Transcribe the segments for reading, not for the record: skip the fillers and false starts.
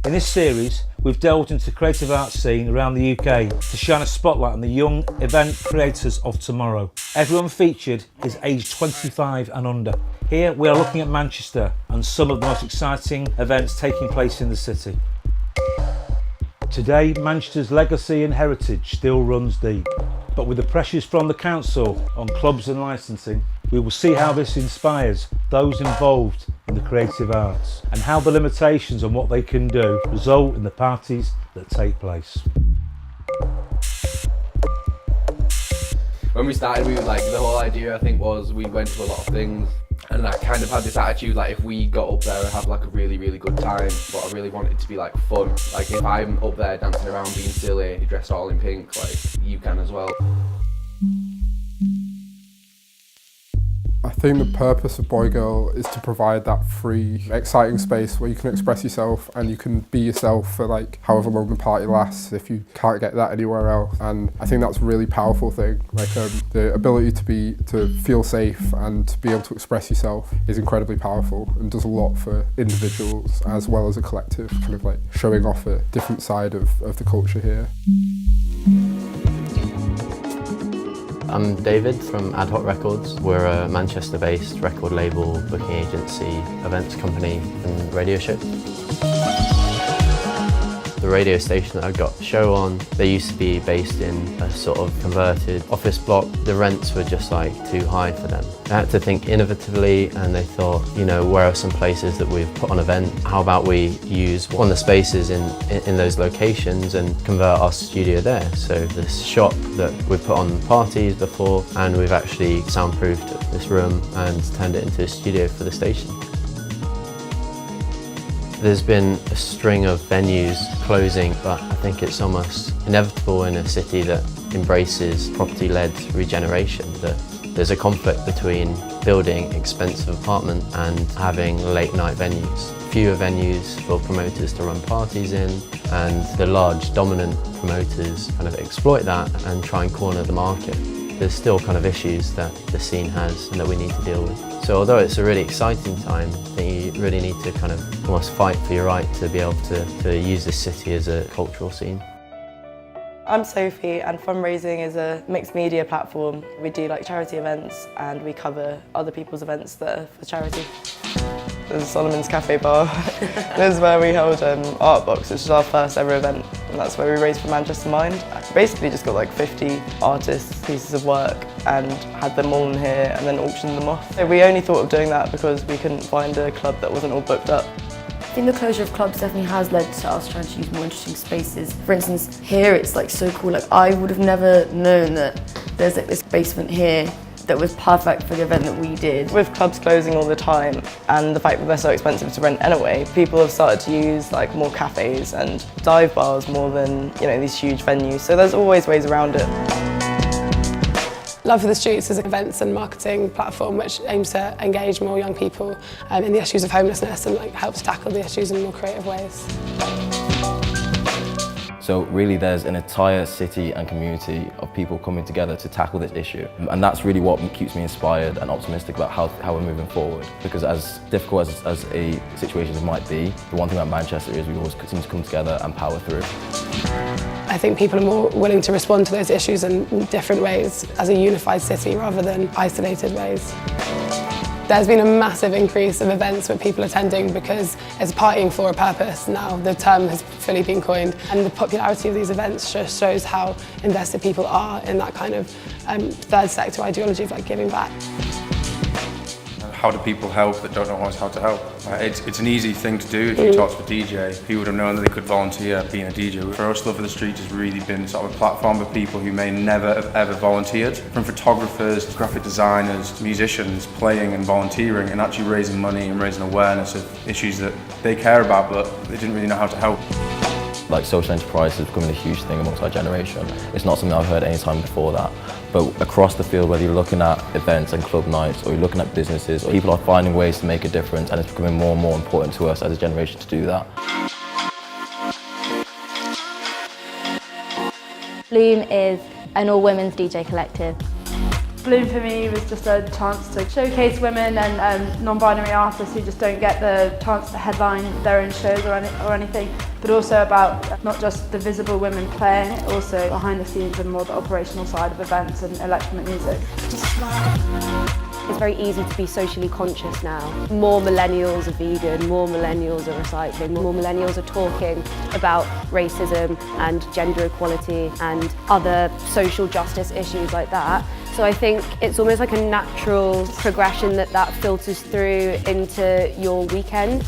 In this series, we've delved into the creative arts scene around the UK to shine a spotlight on the young event creators of tomorrow. Everyone featured is aged 25 and under. Here we are looking at Manchester and some of the most exciting events taking place in the city. Today, Manchester's legacy and heritage still runs deep, but with the pressures from the council on clubs and licensing, we will see how this inspires those involved in the creative arts and how the limitations on what they can do result in the parties that take place. When we started, the whole idea I think was we went to a lot of things, and I kind of had this attitude like if we got up there and had like a really good time, but I really wanted it to be like fun. Like if I'm up there dancing around being silly, dressed all in pink, like you can as well. I think the purpose of Boy Girl is to provide that free, exciting space where you can express yourself and you can be yourself for like however long the party lasts if you can't get that anywhere else. And I think that's a really powerful thing. Like the ability to feel safe and to be able to express yourself is incredibly powerful and does a lot for individuals as well as a collective, kind of like showing off a different side of the culture here. I'm David from Ad Hoc Records. We're a Manchester-based record label, booking agency, events company and radio show. The radio station that I got the show on, they used to be based in a sort of converted office block. The rents were just like too high for them. They had to think innovatively and they thought, you know, where are some places that we've put on event? How about we use one of the spaces in those locations and convert our studio there? So this shop that we've put on parties before, and we've actually soundproofed this room and turned it into a studio for the station. There's been a string of venues closing, but I think it's almost inevitable in a city that embraces property-led regeneration that there's a conflict between building expensive apartment and having late-night venues. Fewer venues for promoters to run parties in, and the large dominant promoters kind of exploit that and try and corner the market. There's still kind of issues that the scene has and that we need to deal with. So although it's a really exciting time, I think you really need to kind of almost fight for your right to be able to use this city as a cultural scene. I'm Sophie, and Fundraising is a mixed media platform. We do like charity events and we cover other people's events that are for charity. There's Solomon's Cafe Bar. This is where we held Art Box, which is our first ever event, and that's where we raised for Manchester Mind. Basically just got like 50 artists' pieces of work and had them all in here and then auctioned them off. So we only thought of doing that because we couldn't find a club that wasn't all booked up. I think the closure of clubs definitely has led to us trying to use more interesting spaces. For instance, here it's like so cool. Like I would have never known that there's like this basement here that was perfect for the event that we did. With clubs closing all the time and the fact that they're so expensive to rent anyway, people have started to use like more cafes and dive bars more than, you know, these huge venues. So there's always ways around it. Love for the Streets is an events and marketing platform which aims to engage more young people in the issues of homelessness and like helps tackle the issues in more creative ways. So really there's an entire city and community of people coming together to tackle this issue. And that's really what keeps me inspired and optimistic about how we're moving forward. Because as difficult as a situation might be, the one thing about Manchester is we always seem to come together and power through. I think people are more willing to respond to those issues in different ways as a unified city rather than isolated ways. There's been a massive increase of events with people attending because it's partying for a purpose now. The term has fully been coined, and the popularity of these events just shows how invested people are in that kind of third sector ideology of like giving back. How do people help that don't know always how to help? It's an easy thing to do if you talk to a DJ. People would have known that they could volunteer being a DJ. For us, Love for the Streets has really been sort of a platform for people who may never have ever volunteered. From photographers, graphic designers, musicians, playing and volunteering and actually raising money and raising awareness of issues that they care about but they didn't really know how to help. Like social enterprise is becoming a huge thing amongst our generation. It's not something I've heard any time before that. But across the field, whether you're looking at events and club nights or you're looking at businesses, people are finding ways to make a difference, and it's becoming more and more important to us as a generation to do that. Bloom is an all-women's DJ collective. Bloom for me was just a chance to showcase women and non-binary artists who just don't get the chance to headline their own shows or anything, but also about not just the visible women playing, also behind the scenes and more the operational side of events and electronic music. It's very easy to be socially conscious now. More millennials are vegan, more millennials are recycling, more millennials are talking about racism and gender equality and other social justice issues like that. So I think it's almost like a natural progression that filters through into your weekend.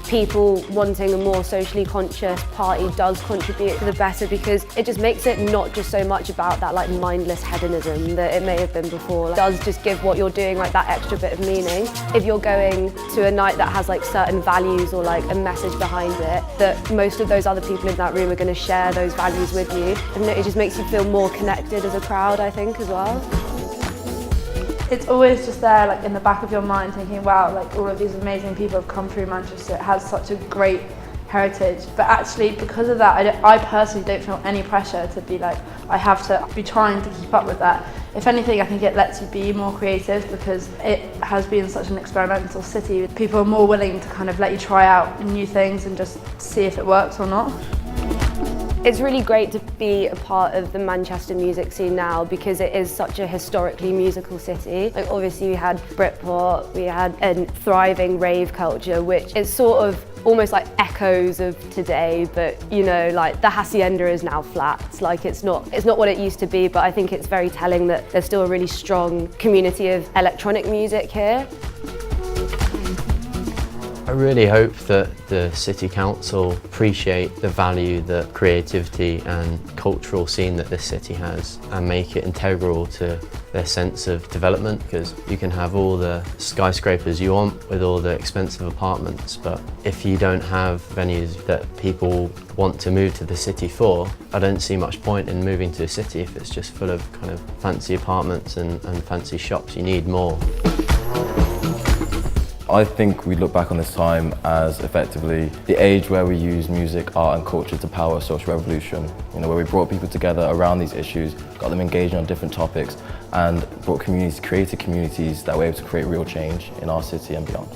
People wanting a more socially conscious party does contribute to the better, because it just makes it not just so much about that like mindless hedonism that it may have been before. It does just give what you're doing like that extra bit of meaning. If you're going to a night that has like certain values or like a message behind it, that most of those other people in that room are going to share those values with you, and it just makes you feel more connected as a crowd, I think, as well. It's always just there, like in the back of your mind, thinking, wow, like all of these amazing people have come through Manchester. It has such a great heritage. But actually, because of that, I personally don't feel any pressure to be like, I have to be trying to keep up with that. If anything, I think it lets you be more creative, because it has been such an experimental city. People are more willing to kind of let you try out new things and just see if it works or not. It's really great to be a part of the Manchester music scene now, because it is such a historically musical city. Like obviously we had Britpop, we had a thriving rave culture, which is sort of almost like echoes of today, but you know, like the Hacienda is now flat. Like it's not what it used to be, but I think it's very telling that there's still a really strong community of electronic music here. I really hope that the City Council appreciate the value that creativity and cultural scene that this city has, and make it integral to their sense of development, because you can have all the skyscrapers you want with all the expensive apartments, but if you don't have venues that people want to move to the city for, I don't see much point in moving to a city if it's just full of kind of fancy apartments and fancy shops. You need more. I think we look back on this time as effectively the age where we use music, art and culture to power a social revolution. You know, where we brought people together around these issues, got them engaging on different topics, and brought created communities that were able to create real change in our city and beyond.